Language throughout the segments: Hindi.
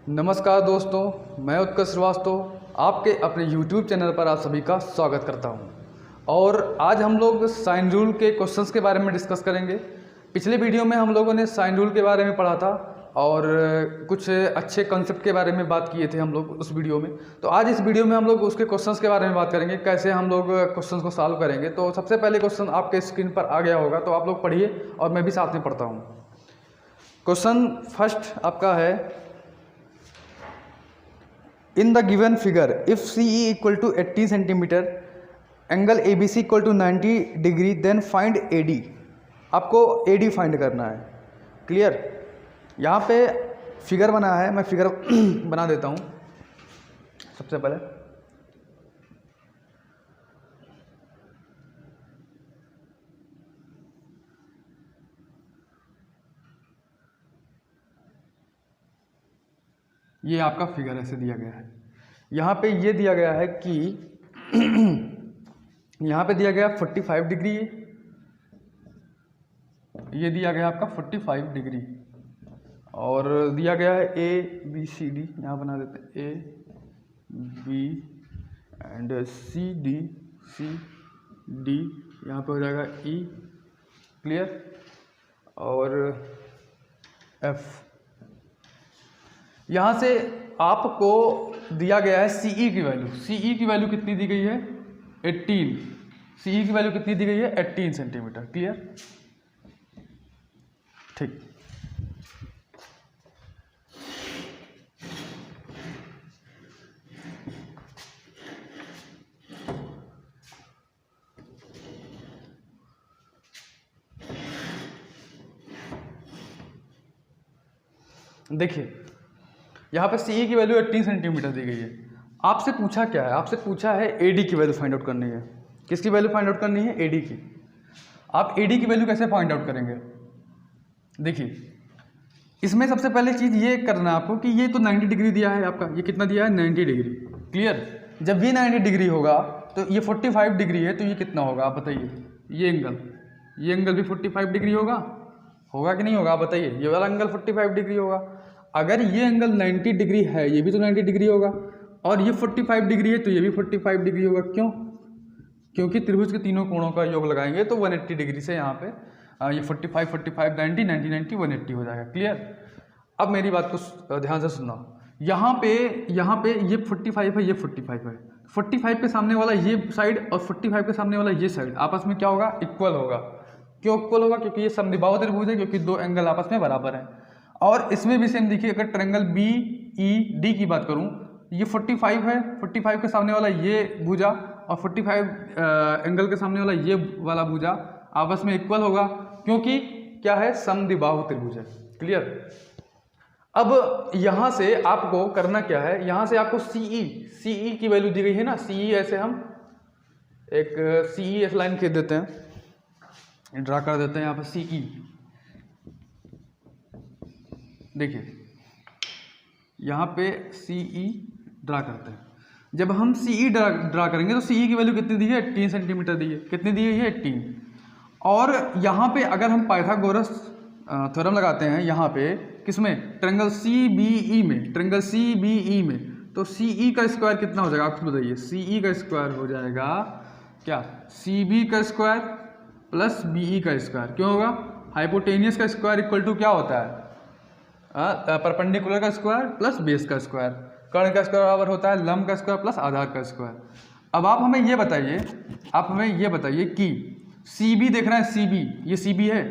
नमस्कार दोस्तों, मैं उत्कर्ष श्रीवास्तव आपके अपने YouTube चैनल पर आप सभी का स्वागत करता हूं। और आज हम लोग साइन रूल के क्वेश्चंस के बारे में डिस्कस करेंगे। पिछले वीडियो में हम लोगों ने साइन रूल के बारे में पढ़ा था और कुछ अच्छे कॉन्सेप्ट के बारे में बात किए थे हम लोग उस वीडियो में। तो आज इस वीडियो में हम लोग उसके क्वेश्चंस के बारे में बात करेंगे, कैसे हम लोग क्वेश्चंस को सॉल्व करेंगे। तो सबसे पहले क्वेश्चन आपके स्क्रीन पर आ गया होगा, तो आप लोग पढ़िए और मैं भी साथ में पढ़ता हूँ। क्वेश्चन फर्स्ट आपका है, in the given figure if CE equal to 80 centimeter angle ABC equal to 90 degree then find AD। आपको AD फाइंड करना है। क्लियर? यहाँ पे फिगर बना है, मैं फिगर बना देता हूँ। सबसे पहले ये आपका फिगर ऐसे दिया गया है। यहाँ पे ये दिया गया है कि यहाँ पे दिया गया 45 डिग्री, ये दिया गया आपका 45 डिग्री और दिया गया है ABCD, यहाँ बना देते हैं AB एंड CD, यहाँ पे हो जाएगा E। क्लियर? और F। यहाँ से आपको दिया गया है CE की वैल्यू। CE की वैल्यू कितनी दी गई है? 18। CE की वैल्यू कितनी दी गई है? 18 सेंटीमीटर। क्लियर? ठीक। देखिए यहाँ पे CE की वैल्यू 18 सेंटीमीटर दी गई है। आपसे पूछा क्या है? आपसे पूछा है AD की वैल्यू फाइंड आउट करनी है। किसकी वैल्यू फाइंड आउट करनी है? AD की। आप AD की वैल्यू कैसे फाइंड आउट करेंगे? देखिए इसमें सबसे पहले चीज़ ये करना है आपको कि ये तो 90 डिग्री दिया है आपका, ये कितना दिया है? 90 डिग्री। क्लियर? जब ये 90 डिग्री होगा तो ये 45 डिग्री है, तो ये कितना होगा आप बताइए? ये एंगल भी 45 डिग्री होगा कि नहीं होगा? आप बताइए। ये वाला एंगल 45 डिग्री होगा। अगर ये एंगल 90 डिग्री है, ये भी तो 90 डिग्री होगा, और ये 45 डिग्री है तो ये भी 45 डिग्री होगा। क्यों? क्योंकि त्रिभुज के तीनों कोणों का योग लगाएंगे तो 180 डिग्री से यहाँ पे ये 45, 45, 90, 90, 90, 180 हो जाएगा। क्लियर? अब मेरी बात को ध्यान से सुनना। यहाँ पे ये 45 है, ये 45 है। 45 के सामने वाला ये साइड और 45 के सामने वाला ये साइड आपस में क्या होगा? इक्वल होगा। क्यों इक्वल होगा? क्योंकि ये समद्विबाहु त्रिभुज है, क्योंकि दो एंगल आपस में बराबर हैं। और इसमें भी सेम देखिए, अगर ट्रायंगल BED की बात करूं, ये 45 है, 45 के सामने वाला ये भुजा और 45 एंगल के सामने वाला ये वाला भुजा आपस में इक्वल होगा, क्योंकि क्या है? समद्विबाहु त्रिभुज है। क्लियर? अब यहाँ से आपको करना क्या है? यहाँ से आपको CE की वैल्यू दी गई है ना, CE ऐसे हम एक CE लाइन खींच देते हैं, ड्रा कर देते हैं यहाँ पर CE। देखिए यहाँ पे CE ड्रा करते हैं। जब हम CE ड्रा करेंगे तो CE की वैल्यू कितनी दी है? 18 सेंटीमीटर दी है। कितनी दी है? ये 18। और यहाँ पे अगर हम पाइथागोरस थ्योरम लगाते हैं, यहाँ पे किसमें? ट्रायंगल CBE में, तो CE का स्क्वायर कितना हो जाएगा? आप खुद बताइए। CE का स्क्वायर हो जाएगा क्या? CB का स्क्वायर प्लस BE का स्क्वायर। क्यों होगा? हाइपोटेनियस का स्क्वायर इक्वल टू क्या होता है? परपेंडिकुलर का स्क्वायर प्लस बेस का स्क्वायर। कर्ण का स्क्वायर बराबर होता है लंब का स्क्वायर प्लस आधार का स्क्वायर। अब आप हमें ये बताइए कि CB देख रहे हैं, CB, ये CB है।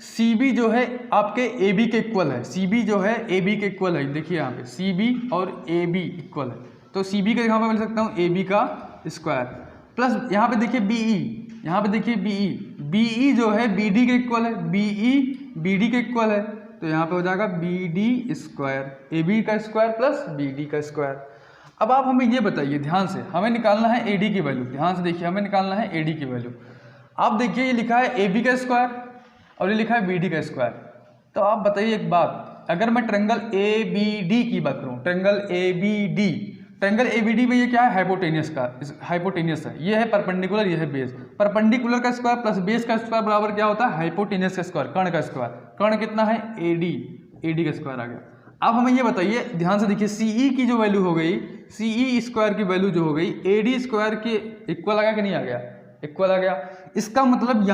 CB जो है आपके AB के इक्वल है। CB जो है AB के इक्वल है। देखिए यहाँ पे CB और AB इक्वल है, तो CB का यहाँ पे मिल सकता हूँ AB का स्क्वायर प्लस यहाँ पे देखिए BE जो है BD के इक्वल है, BE BD के इक्वल है, तो यहाँ पे हो जाएगा BD स्क्वायर, AB का स्क्वायर प्लस BD का स्क्वायर। अब आप हमें ये बताइए ध्यान से, हमें निकालना है AD की वैल्यू। ध्यान से देखिए, हमें निकालना है AD की वैल्यू। आप देखिए ये लिखा है AB का स्क्वायर और ये लिखा है BD का स्क्वायर। तो आप बताइए एक बात, अगर मैं ट्रायंगल ABD की बात करूँ, ट्रायंगल ABD में ये क्या है? हाइपोटेनियस है। ये है परपेंडिकुलर, ये है बेस। परपेंडिकुलर का स्क्वायर प्लस बेस का स्क्वायर बराबर क्या होता है? हाइपोटेनियस का स्क्वायर, कर्ण का स्क्वायर। कर्ण कितना है? AD का स्क्वायर आ गया। अब हमें ये बताइए, ध्यान से देखिए, सी की जो वैल्यू हो गई, सी स्क्वायर की वैल्यू जो हो गई AD स्क्वायर के इक्वल आ गया कि नहीं आ गया? इक्वल आ गया। इसका मतलब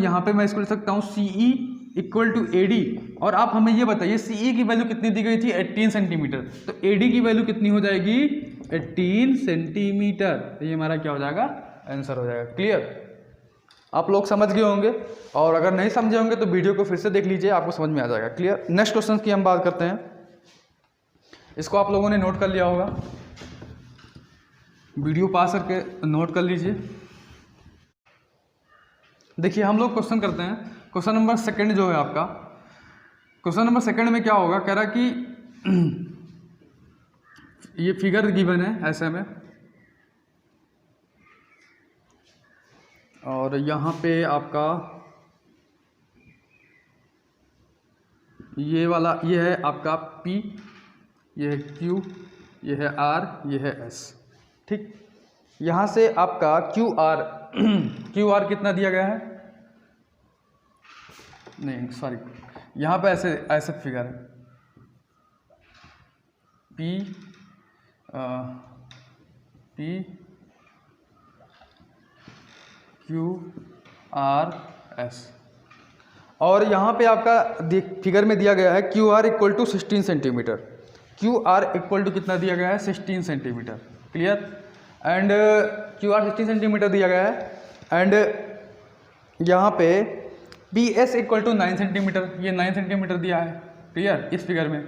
यहाँ पे मैं इसको लिख सकता हूँ CE इक्वल टू AD। और आप हमें ये बताइए CE की वैल्यू कितनी दी गई थी? 18 सेंटीमीटर। तो AD की वैल्यू कितनी हो जाएगी? 18 सेंटीमीटर। तो ये हमारा क्या हो जाएगा? आंसर हो जाएगा। क्लियर? आप लोग समझ गए होंगे, और अगर नहीं समझे होंगे तो वीडियो को फिर से देख लीजिए, आपको समझ में आ जाएगा। क्लियर? नेक्स्ट क्वेश्चन की हम बात करते हैं। इसको आप लोगों ने नोट कर लिया होगा, वीडियो पास करके नोट कर लीजिए। देखिए हम लोग क्वेश्चन करते हैं, क्वेश्चन नंबर सेकंड जो है आपका, क्वेश्चन नंबर सेकंड में क्या होगा, कह रहा कि ये फिगर गिवन है ऐसे में, और यहाँ पे आपका ये वाला, ये है आपका P, ये है Q, ये है R, ये है S। ठीक, यहाँ से आपका QR कितना दिया गया है? नहीं सॉरी, यहाँ पे ऐसे फिगर है P QR S, और यहाँ पे आपका फिगर में दिया गया है QR equal to 16 centimetre. QR equal to कितना दिया गया है? 16 centimetre. Clear? And QR 16 centimetre दिया गया है, एंड यहाँ पे PS इक्वल टू 9 सेंटीमीटर, ये 9 सेंटीमीटर दिया है। क्लियर? इस फिगर में।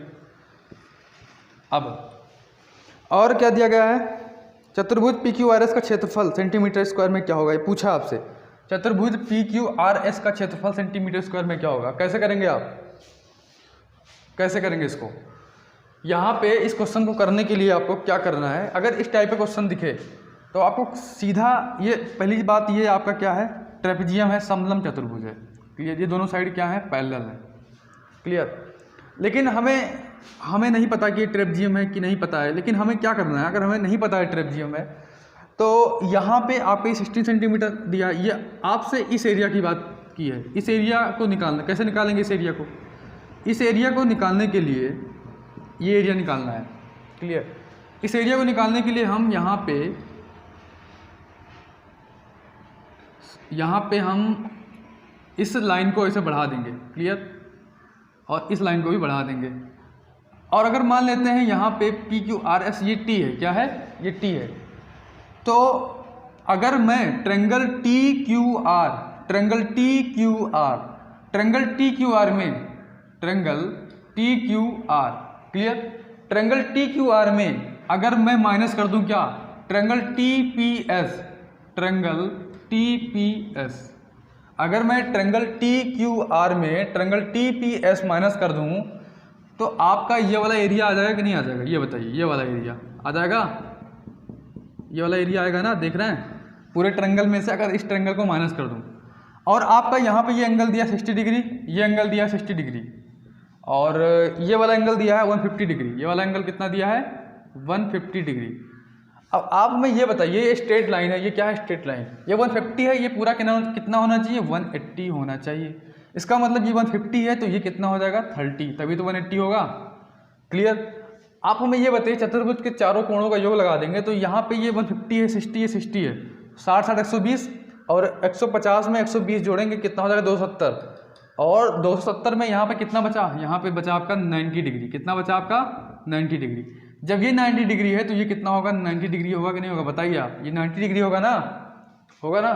अब और क्या दिया गया है? चतुर्भुज PQRS का क्षेत्रफल सेंटीमीटर स्क्वायर में क्या होगा? ये पूछा आपसे। चतुर्भुज PQRS का क्षेत्रफल सेंटीमीटर स्क्वायर में क्या होगा? कैसे करेंगे आप? कैसे करेंगे इसको? यहाँ पे इस क्वेश्चन को करने के लिए आपको क्या करना है, अगर इस टाइप का क्वेश्चन दिखे तो आपको सीधा, ये पहली बात, ये आपका क्या है? ट्रेपेजियम है, समलम चतुर्भुज है। क्लियर? ये दोनों साइड क्या है? पैरेलल है। क्लियर? लेकिन हमें नहीं पता कि ये ट्रेपेजियम है कि नहीं पता है, लेकिन हमें क्या करना है, अगर हमें नहीं पता है ट्रेपेजियम है, तो यहाँ पे आपको 16 सेंटीमीटर दिया, ये आपसे इस एरिया की बात की है। इस एरिया को निकालना, कैसे निकालेंगे इस एरिया को? इस एरिया को निकालने के लिए ये एरिया निकालना है। क्लियर? इस एरिया को निकालने के लिए हम यहाँ पे हम इस लाइन को ऐसे बढ़ा देंगे। क्लियर? और इस लाइन को भी बढ़ा देंगे, और अगर मान लेते हैं यहाँ पे PQRS ये T है, क्या है? ये T है। तो अगर मैं triangle TQR clear? Triangle TQR में अगर मैं माइनस कर दूं क्या? ट्रेंगल TPS, अगर मैं ट्रेंगल TQR में ट्रेंगल TPS माइनस कर दूं तो आपका ये वाला एरिया आ जाएगा कि नहीं आ जाएगा? ये बताइए, ये वाला एरिया आ जाएगा? ये वाला एरिया आएगा ना? देख रहे हैं? पूरे ट्रेंगल में से अगर इस ट्रेंगल को माइनस कर दूं, और आपका यहाँ पे ये एंगल दिया 60 डिग्री, ये एंगल दिया 60 डिग्री, और ये वाला एंगल दिया है 150 डिग्री। ये वाला एंगल कितना दिया है? 150 डिग्री। अब आप में ये बताइए, ये स्ट्रेट लाइन है, ये क्या है? Straight line. ये 150 है, ये पूरा कितना होना चाहिए? 180 होना चाहिए। इसका मतलब ये 150 है तो ये कितना हो जाएगा? 30, तभी तो 180 होगा। क्लियर? आप हमें ये बताइए, चतुर्भुज के चारों कोणों का योग लगा देंगे तो यहाँ पे ये 150 है, 60 है, 60 है, 60 120, और 150 में 120 जोड़ेंगे कितना हो जाएगा? 270, और 270 में यहाँ पे कितना बचा? यहाँ पे बचा आपका 90 डिग्री। कितना बचा आपका? 90 डिग्री। जब ये 90 डिग्री है तो ये कितना होगा? 90 डिग्री होगा कि नहीं होगा? बताइए आप। ये 90 डिग्री होगा ना? होगा ना?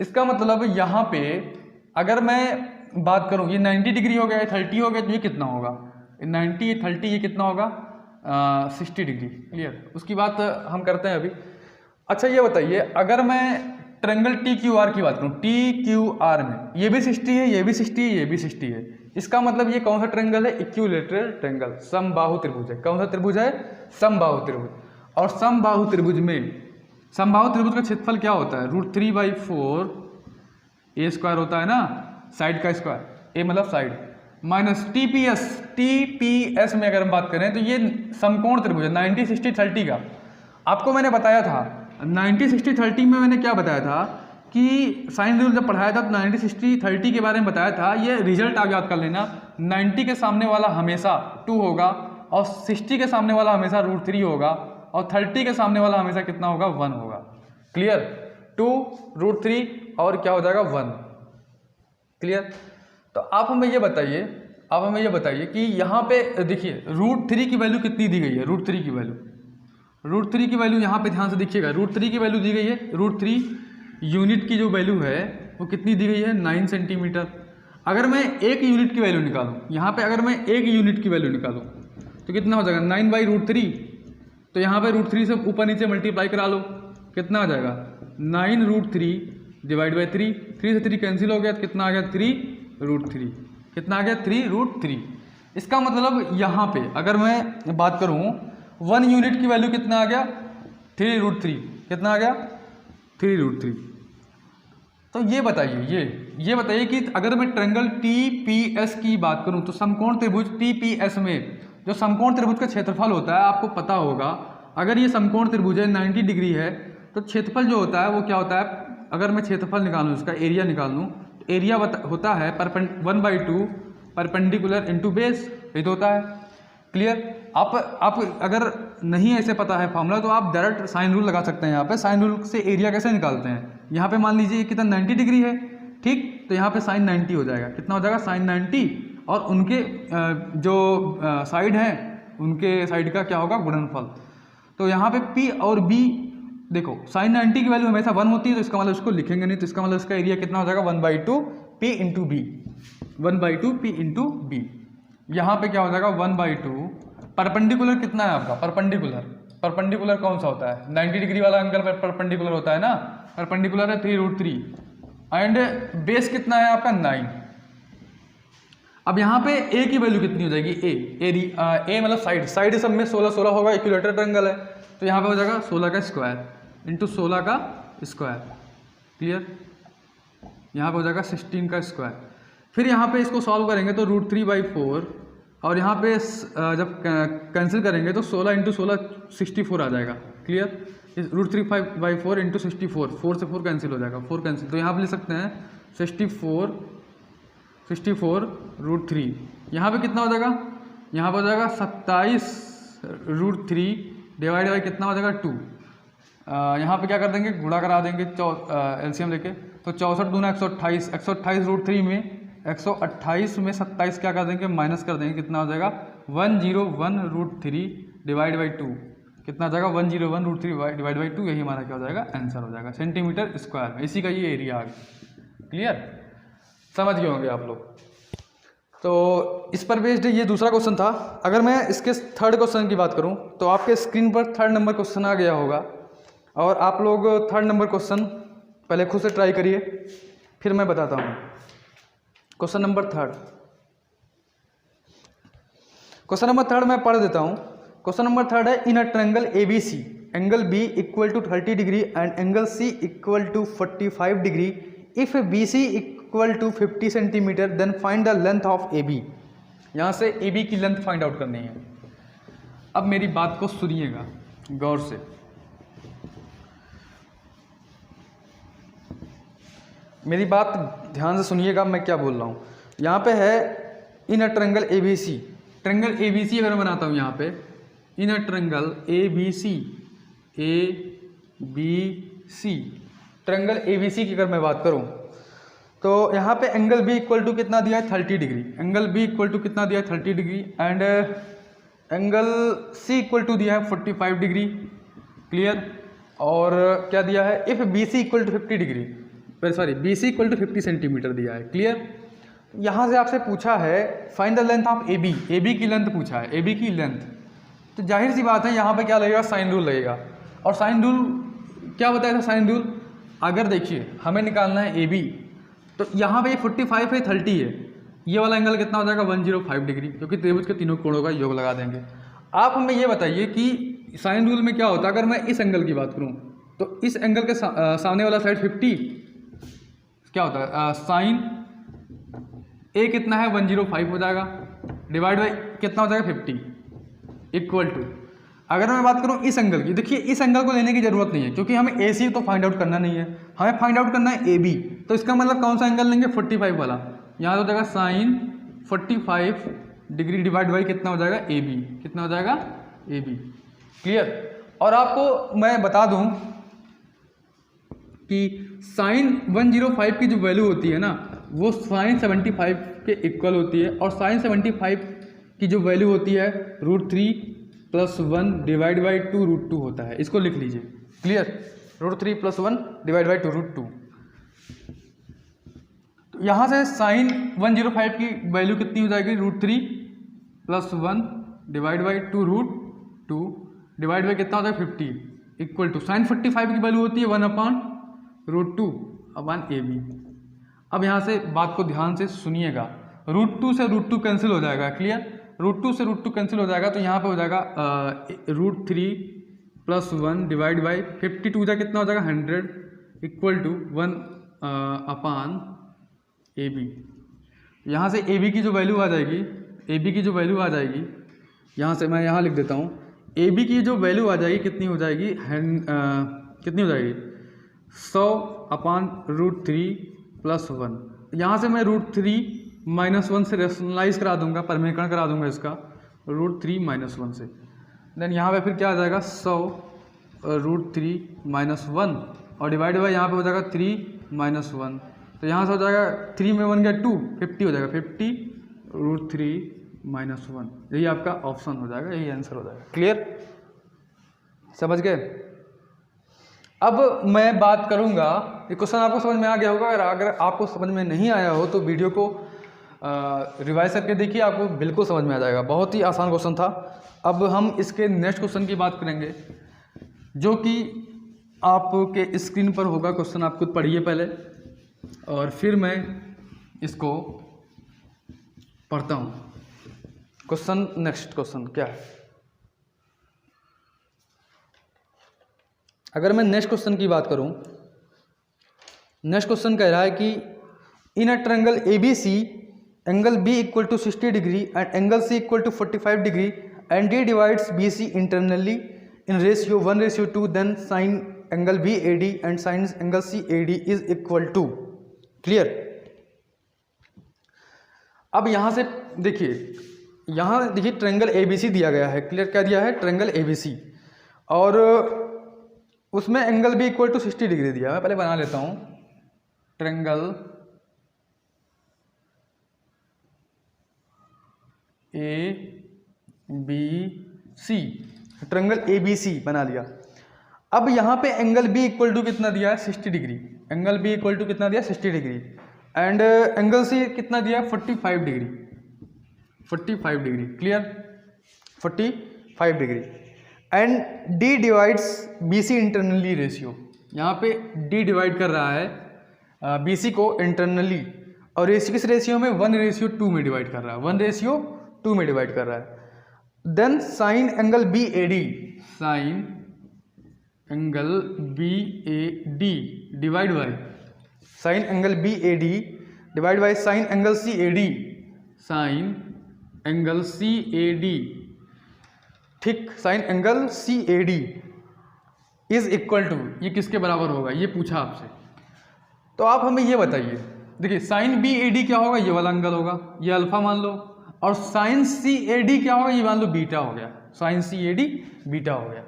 इसका मतलब यहाँ पे अगर मैं बात करूँ, ये 90 डिग्री हो गया, 30 हो गया, तो ये कितना होगा? 90 30 ये कितना होगा? 60 डिग्री। क्लियर? उसकी बात हम करते हैं अभी। अच्छा ये बताइए, अगर मैं ट्रेंगल TQR की बात करूँ, TQR में ये भी 60 है, ये भी 60 है, ये भी 60 है, इसका मतलब ये कौन सा ट्रेंगल है? इक्विलैटरल ट्रेंगल, समबाहु त्रिभुज है। कौन सा त्रिभुज है? समबाहु त्रिभुज। और समबाहु त्रिभुज का क्षेत्रफल क्या होता है? √3/4 A² होता है ना, साइड का स्क्वायर, A मतलब साइड, माइनस TPS में अगर हम बात करें तो ये समकोण त्रिभुज है 90 60 30 का। आपको मैंने बताया था 90 60 30 में, मैंने क्या बताया था कि साइन रूल जब पढ़ाया था तो 90 60 30 के बारे में बताया था। ये रिजल्ट आप याद कर लेना, 90 के सामने वाला हमेशा 2 होगा और 60 के सामने वाला हमेशा √3 होगा और 30 के सामने वाला हमेशा कितना होगा 1 होगा। क्लियर, 2 √3 और क्या हो जाएगा 1। क्लियर। तो आप हमें ये बताइए कि यहाँ पे देखिए √3 की वैल्यू कितनी दी गई है। √3 की वैल्यू यहाँ पे ध्यान से देखिएगा, √3 की वैल्यू दी गई है। √3 यूनिट की जो वैल्यू है वो कितनी दी गई है 9 सेंटीमीटर। अगर मैं 1 यूनिट की वैल्यू निकालूँ, यहाँ पे अगर मैं 1 यूनिट की वैल्यू निकालूँ तो कितना हो जाएगा 9/√3। तो यहाँ पे √3 से ऊपर नीचे मल्टीप्लाई करा लो, कितना आ जाएगा 9√3 डिवाइड बाई 3, 3 से 3 कैंसिल हो गया तो कितना आ गया 3√3। कितना आ गया 3√3। इसका मतलब यहाँ पे अगर मैं बात करूँ 1 यूनिट की वैल्यू कितना आ गया 3√3। कितना आ गया 3√3। तो ये बताइए कि अगर मैं ट्रायंगल TPS की बात करूं तो समकोण त्रिभुज TPS में जो समकोण त्रिभुज का क्षेत्रफल होता है आपको पता होगा, अगर ये समकोण त्रिभुज है 90 डिग्री है तो क्षेत्रफल जो होता है वो क्या होता है, अगर मैं क्षेत्रफल निकालूँ इसका एरिया निकाल लूँ तो एरिया होता है 1/2 परपेंडिकुलर इंटू बेस, ये तो होता है। क्लियर। आप अगर नहीं ऐसे पता है फॉर्मूला तो आप डायरेक्ट साइन रूल लगा सकते हैं। यहाँ पे साइन रूल से एरिया कैसे निकालते हैं, यहाँ पे मान लीजिए कितना 90 डिग्री है, ठीक, तो यहाँ पे साइन 90 हो जाएगा। कितना हो जाएगा साइन 90 और उनके जो साइड हैं उनके साइड का क्या होगा गुणनफल। तो यहाँ पे P और B देखो साइन 90 की वैल्यू हमेशा 1 होती है तो इसका मतलब इसको लिखेंगे नहीं, तो इसका मतलब इसका एरिया कितना हो जाएगा 1/2 P into B, 1/2 P into B. यहाँ पे क्या हो जाएगा 1/2 परपेंडिकुलर कितना है आपका परपेंडिकुलर कौन सा होता है 90 डिग्री वाला एंगल परपेंडिकुलर होता है ना, परपेंडिकुलर है 3√3 एंड बेस कितना है आपका 9। अब यहाँ पे A की वैल्यू कितनी हो जाएगी A मतलब साइड सब में 16 होगा, इक्विलेटरल ट्रायंगल है तो यहाँ पे हो जाएगा 16 का स्क्वायर इंटू 16 का स्क्वायर। क्लियर। यहाँ पे हो जाएगा 16 का स्क्वायर। फिर यहाँ पे इसको सॉल्व करेंगे तो √3/4 और यहाँ पे जब कैंसिल करेंगे तो 16 इंटू 16 64 आ जाएगा। क्लियर। √3/4 इंटू 64, 4 से 4 कैंसिल हो जाएगा, 4 कैंसिल, तो यहाँ पे लिख सकते हैं 64 √3। यहाँ पे कितना हो जाएगा, यहाँ पे हो जाएगा 27√3 डिवाइड बाई कितना हो जाएगा 2। यहाँ पे क्या कर देंगे गुणा करा देंगे एलसीएम लेके, तो 64 दूना 128, 128 √3 में 128 में 27 क्या कर देंगे माइनस कर देंगे, कितना हो जाएगा 101√3 डिवाइड बाई 2। कितना आ जाएगा 101√3 डिवाइड बाई 2, यही हमारा क्या हो जाएगा आंसर हो जाएगा सेंटीमीटर स्क्वायर में। इसी का ये एरिया आ गया। क्लियर, समझ गए होंगे आप लोग। तो इस पर बेस्ड ये दूसरा क्वेश्चन था। अगर मैं इसके थर्ड क्वेश्चन की बात करूं तो आपके स्क्रीन पर 3rd नंबर क्वेश्चन आ गया होगा और आप लोग 3rd नंबर क्वेश्चन पहले खुद से ट्राई करिए फिर मैं बताता हूं। क्वेश्चन नंबर 3rd मैं पढ़ देता हूं। क्वेश्चन नंबर 3rd है in a triangle ABC angle B equal to 30 degree and angle C equal to 45 degree if BC equal to 50 centimetre then find the length of AB। यहाँ से AB की लेंथ फाइंड आउट करनी है। अब मेरी बात को सुनिएगा गौर से। मेरी बात ध्यान से सुनिएगा मैं क्या बोल रहा हूँ। यहाँ पे है in a triangle ABC, triangle ABC अगर मैं बनाता हूँ यहाँ पे in a triangle ABC triangle ABC की अगर मैं बात करूँ तो यहाँ पे एंगल B इक्वल टू कितना दिया है 30 degree, angle B equal to कितना दिया है 30 degree and angle C equal to दिया है 45 डिग्री। क्लियर। और क्या दिया है if BC equal to 50 degree, BC equal to 50 centimetre दिया है। क्लियर। यहाँ से आपसे पूछा है find the length of AB की लेंथ पूछा है, AB की लेंथ। तो जाहिर सी बात है यहाँ पे क्या लगेगा साइन रूल लगेगा। और साइन रूल क्या बताया था साइन रूल, अगर देखिए हमें निकालना है AB तो यहाँ पे 45 है 30 है, ये वाला एंगल कितना हो जाएगा 105 डिग्री, क्योंकि त्रिभुज के तीनों कोणों का योग लगा देंगे। आप हमें ये बताइए कि साइन रूल में क्या होता है, अगर मैं इस एंगल की बात करूँ तो इस एंगल के सामने वाला साइड 50 क्या होता है साइन A कितना है 105 हो जाएगा डिवाइड बाई कितना हो जाएगा 50 इक्वल टू, अगर मैं बात करूं इस एंगल की, देखिए इस एंगल को लेने की जरूरत नहीं है क्योंकि हमें AC तो फाइंड आउट करना नहीं है, हमें फाइंड आउट करना है AB। तो इसका मतलब कौन सा एंगल लेंगे 45 वाला, यहाँ हो जाएगा साइन 45 डिग्री डिवाइड बाई कितना हो जाएगा ए बी, कितना हो जाएगा ए बी। क्लियर। और आपको मैं बता दूं कि साइन 105 की जो वैल्यू होती है ना वो साइन 75 के इक्वल होती है, और साइन 75 की जो वैल्यू होती है √3 + 1 डिवाइड बाई 2 √2 होता है। इसको लिख लीजिए। क्लियर। √3 + 1 divide by 2 √2। तो यहाँ से साइन 105 की वैल्यू कितनी हो जाएगी, √3 + 1 डिवाइड बाई 2 √2 डिवाइड बाई कितना हो जाएगा 50 इक्वल टू साइन 45 की वैल्यू होती है 1/√2/AB। अब यहाँ से बात को ध्यान से सुनिएगा, √2 से √2 कैंसिल हो जाएगा। क्लियर। √2 से √2 कैंसिल हो जाएगा, तो यहाँ पे हो जाएगा √3 + 1 डिवाइड बाई 52 जा कितना हो जाएगा 100 इक्वल टू 1/AB। यहाँ से AB की जो वैल्यू आ जाएगी, AB की जो वैल्यू आ जाएगी, यहाँ से मैं यहाँ लिख देता हूँ, AB की जो वैल्यू आ जाएगी कितनी हो जाएगी, कितनी हो जाएगी 100/√3 + 1। यहाँ से मैं √3 - 1 से रेशनलाइज करा दूंगा, परमीकरण करा दूंगा इसका √3 - 1 से। देन यहाँ पे फिर क्या आ जाएगा 100/√3 - 1 और डिवाइड बाई यहाँ पे हो जाएगा 3 - 1। तो यहाँ से हो जाएगा 3 में 1 गया 2, 50 हो जाएगा 50/√3 - 1। यही आपका ऑप्शन हो जाएगा, यही आंसर हो जाएगा। क्लियर। समझ गए। अब मैं बात करूंगा, ये क्वेश्चन आपको समझ में आ गया होगा। अगर आपको समझ में नहीं आया हो तो वीडियो को रिवाइज करके देखिए, आपको बिल्कुल समझ में आ जाएगा। बहुत ही आसान क्वेश्चन था। अब हम इसके नेक्स्ट क्वेश्चन की बात करेंगे, जो कि आपके स्क्रीन पर होगा। क्वेश्चन आप खुद पढ़िए पहले और फिर मैं इसको पढ़ता हूँ। क्वेश्चन, नेक्स्ट क्वेश्चन क्या है। अगर मैं नेक्स्ट क्वेश्चन की बात करूं, नेक्स्ट क्वेश्चन कह रहा है कि in a triangle ABC angle B = 60 degree and angle C = 45 degree and D divides BC internally in ratio 1:2, then sine angle BAD and sine angle CAD is equal to. Clear. अब यहाँ से देखिए, यहाँ देखिए ट्रायंगल ABC दिया गया है। क्लियर। क्या दिया है, ट्रायंगल ABC, और उसमें एंगल B = 60 डिग्री दिया है। मैं पहले बना लेता हूँ ट्रायंगल ABC, ट्रायंगल ABC बना लिया। अब यहाँ पे एंगल B = कितना दिया है 60 डिग्री, एंगल B = कितना दिया 60 डिग्री एंड एंगल C कितना दिया 45 degree, 45 degree. Clear. 45 degree and D divides BC internally ratio. यहाँ पे D डिवाइड कर रहा है BC को इंटरनली, और रेशियो किस रेशियो में 1:2 में डिवाइड कर रहा है, 1:2 में डिवाइड कर रहा है। Then sine angle BAD, sine angle BAD divide by sine angle BAD divide by sine angle CAD, sine angle CAD। ठीक। Sine angle CAD is equal to, ये किसके बराबर होगा, ये पूछा आपसे। तो आप हमें ये बताइए, देखिए साइन BAD क्या होगा, ये वाला एंगल होगा, ये अल्फा मान लो, और साइन CAD क्या होगा, ये मान लो बीटा हो गया, साइन CAD बीटा हो गया।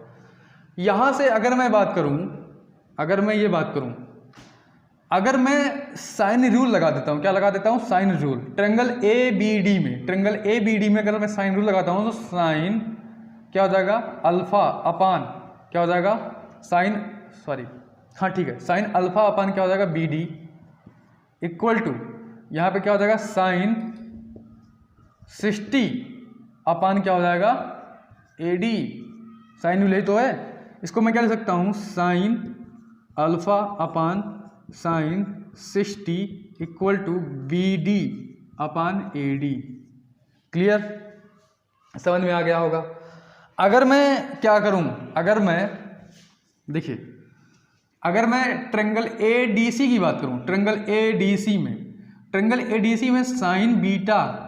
यहां से अगर मैं बात करूं, अगर मैं ये बात करूं, अगर मैं साइन रूल लगा देता हूं, क्या लगा देता हूं, साइन रूल। ट्रायंगल ABD में, ट्रायंगल ABD में अगर मैं साइन रूल लगाता हूं तो साइन क्या हो जाएगा, अल्फा अपान क्या हो जाएगा, साइन, सॉरी हाँ ठीक है, साइन अल्फा अपान क्या हो जाएगा BD इक्वल टू, यहाँ पे क्या हो जाएगा साइन 60 अपान क्या हो जाएगा AD। साइन रूल तो है, इसको मैं क्या लिख सकता हूँ, sine alpha upon sine 60 equal to BD upon AD। Clear. समझ में आ गया होगा। अगर मैं क्या करूं, अगर मैं देखिए, अगर मैं ट्रायंगल ADC की बात करूं, ट्रायंगल ADC में, ट्रायंगल ADC में साइन बीटा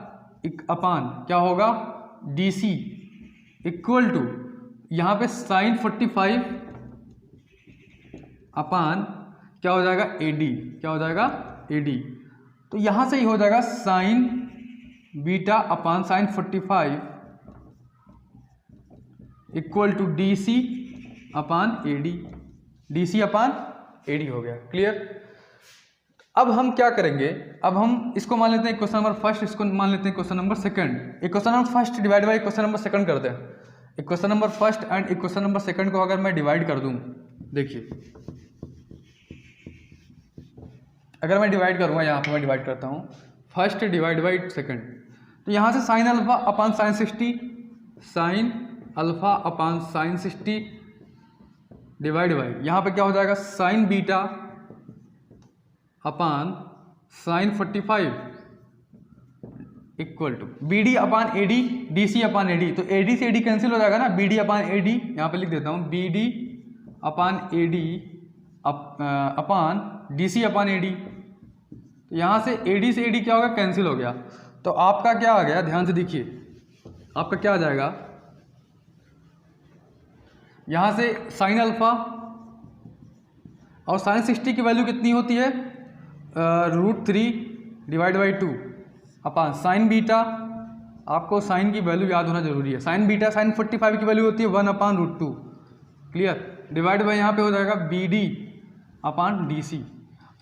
अपान क्या होगा DC इक्वल टू, यहाँ पे साइन 45 अपान क्या हो जाएगा AD, क्या हो जाएगा AD। तो यहाँ से ही हो जाएगा sine beta upon sine 45 equal to D C upon A D, D C upon A D हो गया। क्लियर। अब हम क्या करेंगे, अब हम इसको मान लेते हैं क्वेश्चन नंबर फर्स्ट, इसको मान लेते हैं क्वेश्चन नंबर सेकंड। एक question number first divide by question number second करते हैं। एक क्वेश्चन नंबर फर्स्ट एंड एक क्वेश्चन नंबर सेकंड को अगर मैं डिवाइड कर दूं, देखिए अगर मैं डिवाइड करूंगा, यहाँ पे मैं डिवाइड करता हूँ फर्स्ट डिवाइड बाई सेकंड, तो यहाँ से sine alpha upon sine 60, sine alpha upon sine 60 divide by यहाँ पे क्या हो जाएगा, sine beta upon sine 45 equal to B D upon A D, D C upon A D. तो ए डी से ए डी कैंसिल हो जाएगा ना, B D upon A D, यहाँ पे लिख देता हूँ B D upon A D upon D C upon A D. तो यहाँ से ए डी से ए डी क्या होगा, कैंसिल हो गया। तो आपका क्या आ गया, ध्यान से देखिए, आपका क्या आ जाएगा, यहाँ से साइन अल्फा और साइन 60 की वैल्यू कितनी होती है, √3 divide by 2 upon sine beta, आपको साइन की वैल्यू याद होना जरूरी है। साइन बीटा साइन 45 की वैल्यू होती है 1 अपान √2। क्लियर। डिवाइड बाई यहाँ पे हो जाएगा बी डी अपान डी सी,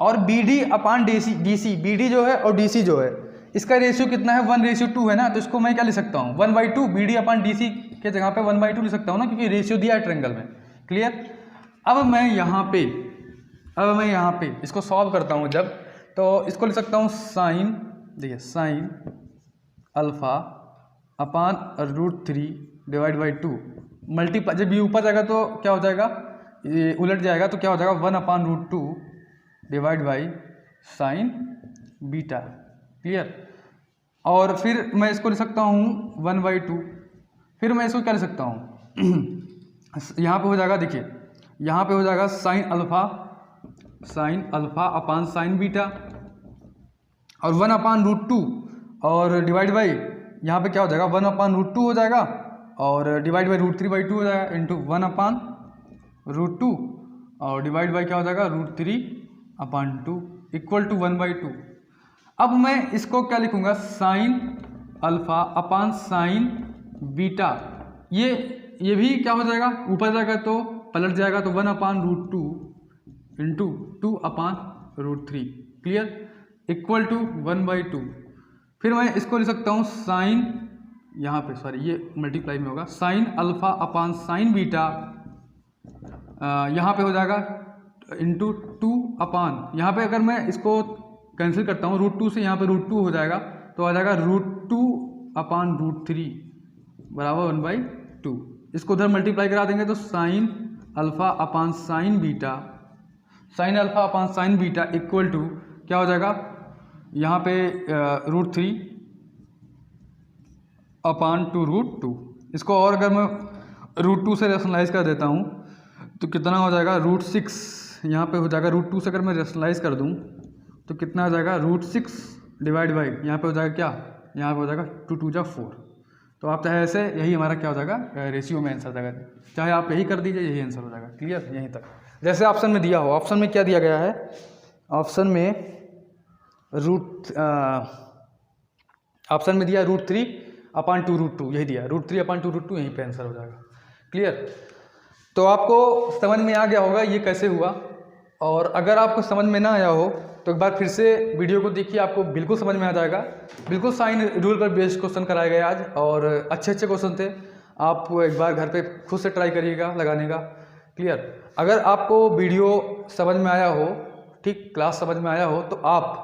और बी डी अपान डी सी, बी डी जो है और डी सी जो है इसका रेशियो कितना है, 1:2 है ना। तो इसको मैं क्या लिख सकता हूँ, 1/2, बी डी अपान डी सी के जगह पे 1/2 लिख सकता हूँ ना, क्योंकि रेशियो दिया है ट्रायंगल में। क्लियर। अब मैं यहाँ पे इसको सॉल्व करता हूँ जब, तो इसको लिख सकता हूँ साइन, देखिए sign alpha upon √3 divide by 2 multiply, जब ये ऊपर जाएगा तो क्या हो जाएगा, ये उलट जाएगा तो क्या हो जाएगा 1 upon √2 divide by sign beta. Clear. और फिर मैं इसको लिख सकता हूँ 1/2, फिर मैं इसको क्या लिख सकता हूँ यहाँ पे हो जाएगा, देखिए यहाँ पे हो जाएगा sign alpha upon sine beta और 1 अपान √2 और डिवाइड बाई यहाँ पे क्या हो जाएगा 1 अपान √2 हो जाएगा और डिवाइड बाई √3/2 हो जाएगा इंटू 1 अपान √2 और डिवाइड बाई क्या हो जाएगा √3 अपान 2 इक्वल टू 1/2। अब मैं इसको क्या लिखूंगा, sign alpha upon sine beta, ये भी क्या हो जाएगा, ऊपर जाएगा तो पलट जाएगा तो 1 upon √2 into 2 upon √3। Clear. Equal to 1/2। फिर मैं इसको लिख सकता हूँ साइन, यहाँ पे सॉरी ये मल्टीप्लाई में होगा, sign alpha upon sine beta, यहाँ पे हो जाएगा इंटू 2 अपान, यहाँ पे अगर मैं इसको कैंसिल करता हूँ √2 से, यहाँ पे √2 हो जाएगा तो आ जाएगा √2 अपान √3 बराबर 1/2। इसको उधर मल्टीप्लाई करा देंगे तो sine alpha upon sine beta, sine alpha upon sine beta equal to क्या हो जाएगा, यहाँ पे √3 अपान 2√2। इसको और अगर मैं √2 से रेशनलाइज कर देता हूँ तो कितना हो जाएगा, √6, यहाँ पे हो जाएगा √2 से अगर मैं रेशनलाइज कर दूँ तो कितना आ जाएगा, √6 डिवाइड बाई यहाँ पे हो जाएगा क्या, यहाँ पे हो जाएगा 2 2 4। तो आप चाहे ऐसे, यही हमारा क्या हो जाएगा, रेशियो में आंसर जाएगा, चाहे आप यही कर दीजिए, यही आंसर हो जाएगा। क्लियर। यहीं तक जैसे ऑप्शन में दिया हो, ऑप्शन में क्या दिया गया है, ऑप्शन में ऑप्शन में दिया √3 अपान 2√2, यही दिया √3 अपान 2√2, यहीं पे आंसर हो जाएगा। क्लियर। तो आपको समझ में आ गया होगा ये कैसे हुआ, और अगर आपको समझ में ना आया हो तो एक बार फिर से वीडियो को देखिए, आपको बिल्कुल समझ में आ जाएगा। बिल्कुल साइन रूल पर बेस्ड क्वेश्चन कराए गए आज, और अच्छे क्वेश्चन थे। आप एक बार घर पे खुद से ट्राई करिएगा लगाने का। क्लियर। अगर आपको वीडियो समझ में आया हो, ठीक, क्लास समझ में आया हो, तो आप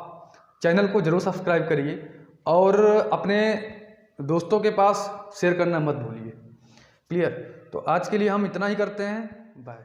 चैनल को जरूर सब्सक्राइब करिए और अपने दोस्तों के पास शेयर करना मत भूलिए। क्लियर। तो आज के लिए हम इतना ही करते हैं, बाय।